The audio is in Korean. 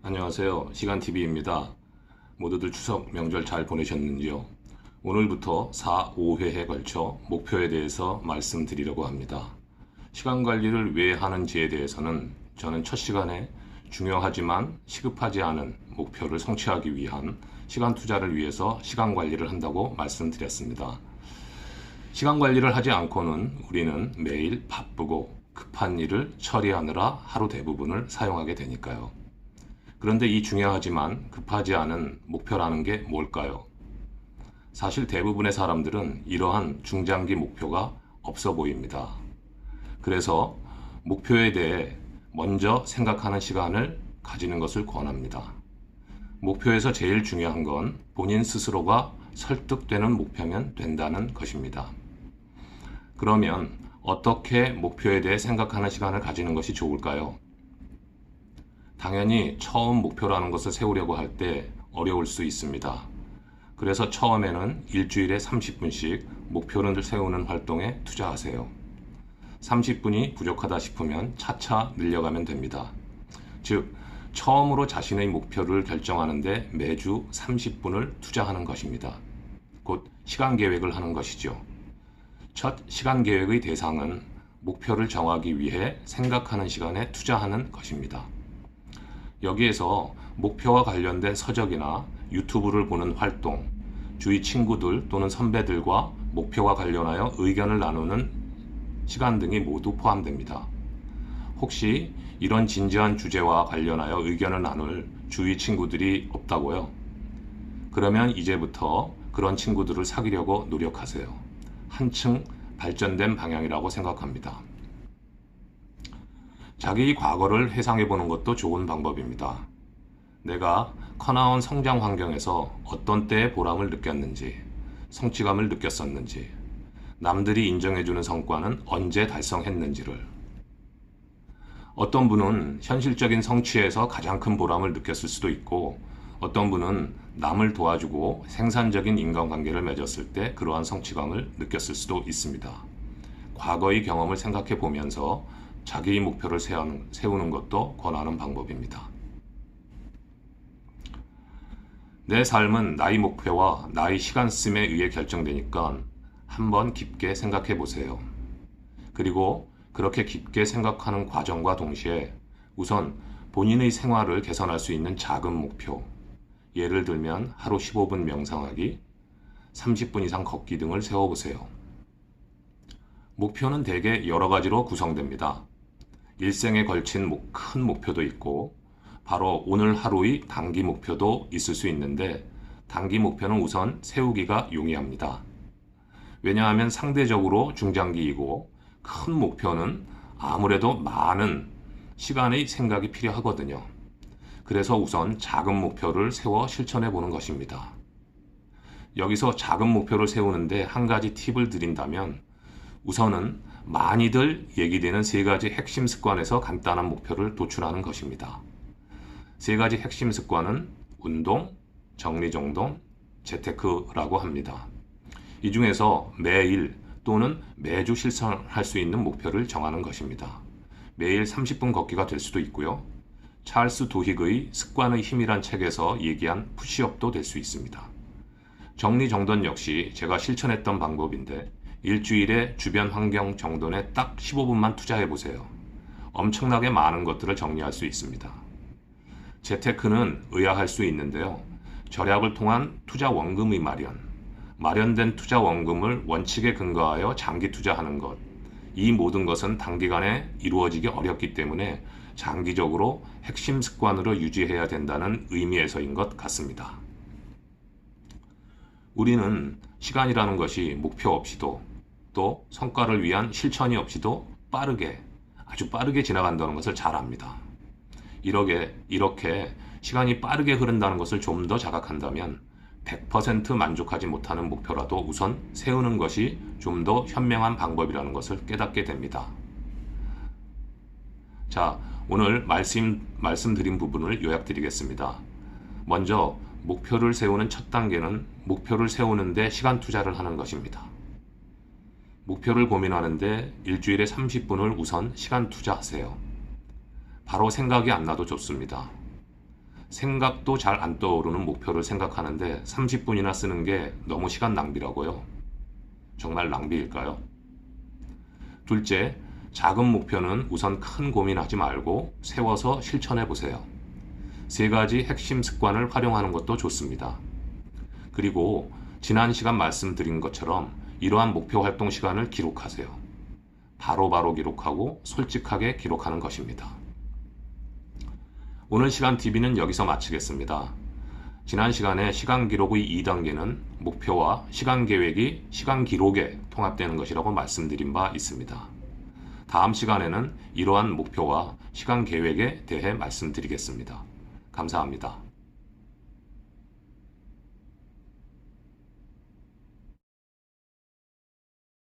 안녕하세요. 시간TV입니다. 모두들 추석 명절 잘 보내셨는지요? 오늘부터 4, 5회에 걸쳐 목표에 대해서 말씀드리려고 합니다. 시간 관리를 왜 하는지에 대해서는 저는 첫 시간에 중요하지만 시급하지 않은 목표를 성취하기 위한 시간 투자를 위해서 시간 관리를 한다고 말씀드렸습니다. 시간 관리를 하지 않고는 우리는 매일 바쁘고 급한 일을 처리하느라 하루 대부분을 사용하게 되니까요. 그런데 이 중요하지만 급하지 않은 목표라는 게 뭘까요? 사실 대부분의 사람들은 이러한 중장기 목표가 없어 보입니다. 그래서 목표에 대해 먼저 생각하는 시간을 가지는 것을 권합니다. 목표에서 제일 중요한 건 본인 스스로가 설득되는 목표면 된다는 것입니다. 그러면 어떻게 목표에 대해 생각하는 시간을 가지는 것이 좋을까요? 당연히 처음 목표라는 것을 세우려고 할 때 어려울 수 있습니다. 그래서 처음에는 일주일에 30분씩 목표를 세우는 활동에 투자하세요. 30분이 부족하다 싶으면 차차 늘려가면 됩니다. 즉, 처음으로 자신의 목표를 결정하는데 매주 30분을 투자하는 것입니다. 곧 시간 계획을 하는 것이죠. 첫 시간 계획의 대상은 목표를 정하기 위해 생각하는 시간에 투자하는 것입니다. 여기에서 목표와 관련된 서적이나 유튜브를 보는 활동, 주위 친구들 또는 선배들과 목표와 관련하여 의견을 나누는 시간 등이 모두 포함됩니다. 혹시 이런 진지한 주제와 관련하여 의견을 나눌 주위 친구들이 없다고요? 그러면 이제부터 그런 친구들을 사귀려고 노력하세요. 한층 발전된 방향이라고 생각합니다. 자기 과거를 회상해 보는 것도 좋은 방법입니다. 내가 커나온 성장 환경에서 어떤 때의 보람을 느꼈는지, 성취감을 느꼈었는지, 남들이 인정해주는 성과는 언제 달성했는지를. 어떤 분은 현실적인 성취에서 가장 큰 보람을 느꼈을 수도 있고, 어떤 분은 남을 도와주고 생산적인 인간관계를 맺었을 때 그러한 성취감을 느꼈을 수도 있습니다. 과거의 경험을 생각해 보면서 자기의 목표를 세우는 것도 권하는 방법입니다. 내 삶은 나의 목표와 나의 시간 쓰임에 의해 결정되니까 한번 깊게 생각해 보세요. 그리고 그렇게 깊게 생각하는 과정과 동시에 우선 본인의 생활을 개선할 수 있는 작은 목표, 예를 들면 하루 15분 명상하기, 30분 이상 걷기 등을 세워보세요. 목표는 대개 여러 가지로 구성됩니다. 일생에 걸친 큰 목표도 있고 바로 오늘 하루의 단기 목표도 있을 수 있는데 단기 목표는 우선 세우기가 용이합니다. 왜냐하면 상대적으로 중장기이고 큰 목표는 아무래도 많은 시간의 생각이 필요하거든요. 그래서 우선 작은 목표를 세워 실천해 보는 것입니다. 여기서 작은 목표를 세우는데 한 가지 팁을 드린다면 우선은 많이들 얘기되는 세 가지 핵심 습관에서 간단한 목표를 도출하는 것입니다. 세 가지 핵심 습관은 운동, 정리정돈, 재테크라고 합니다. 이 중에서 매일 또는 매주 실천할 수 있는 목표를 정하는 것입니다. 매일 30분 걷기가 될 수도 있고요. 찰스 두힉의 습관의 힘이란 책에서 얘기한 푸시업도 될 수 있습니다. 정리정돈 역시 제가 실천했던 방법인데 일주일에 주변 환경 정돈에 딱 15분만 투자해 보세요. 엄청나게 많은 것들을 정리할 수 있습니다. 재테크는 의아할 수 있는데요. 절약을 통한 투자 원금의 마련된 투자 원금을 원칙에 근거하여 장기 투자하는 것, 이 모든 것은 단기간에 이루어지기 어렵기 때문에 장기적으로 핵심 습관으로 유지해야 된다는 의미에서인 것 같습니다. 우리는 시간이라는 것이 목표 없이도 또 성과를 위한 실천이 없이도 아주 빠르게 지나간다는 것을 잘 압니다. 이렇게 시간이 빠르게 흐른다는 것을 좀 더 자각한다면 100% 만족하지 못하는 목표라도 우선 세우는 것이 좀 더 현명한 방법이라는 것을 깨닫게 됩니다. 자, 오늘 말씀드린 부분을 요약드리겠습니다. 먼저 목표를 세우는 첫 단계는 목표를 세우는데 시간 투자를 하는 것입니다. 목표를 고민하는데 일주일에 30분을 우선 시간 투자하세요. 바로 생각이 안 나도 좋습니다. 생각도 잘 안 떠오르는 목표를 생각하는데 30분이나 쓰는 게 너무 시간 낭비라고요. 정말 낭비일까요? 둘째, 작은 목표는 우선 큰 고민하지 말고 세워서 실천해 보세요. 세 가지 핵심 습관을 활용하는 것도 좋습니다. 그리고 지난 시간 말씀드린 것처럼 이러한 목표 활동 시간을 기록하세요. 바로바로 기록하고 솔직하게 기록하는 것입니다. 오늘 시간 TV는 여기서 마치겠습니다. 지난 시간에 시간 기록의 2단계는 목표와 시간 계획이 시간 기록에 통합되는 것이라고 말씀드린 바 있습니다. 다음 시간에는 이러한 목표와 시간 계획에 대해 말씀드리겠습니다. 감사합니다.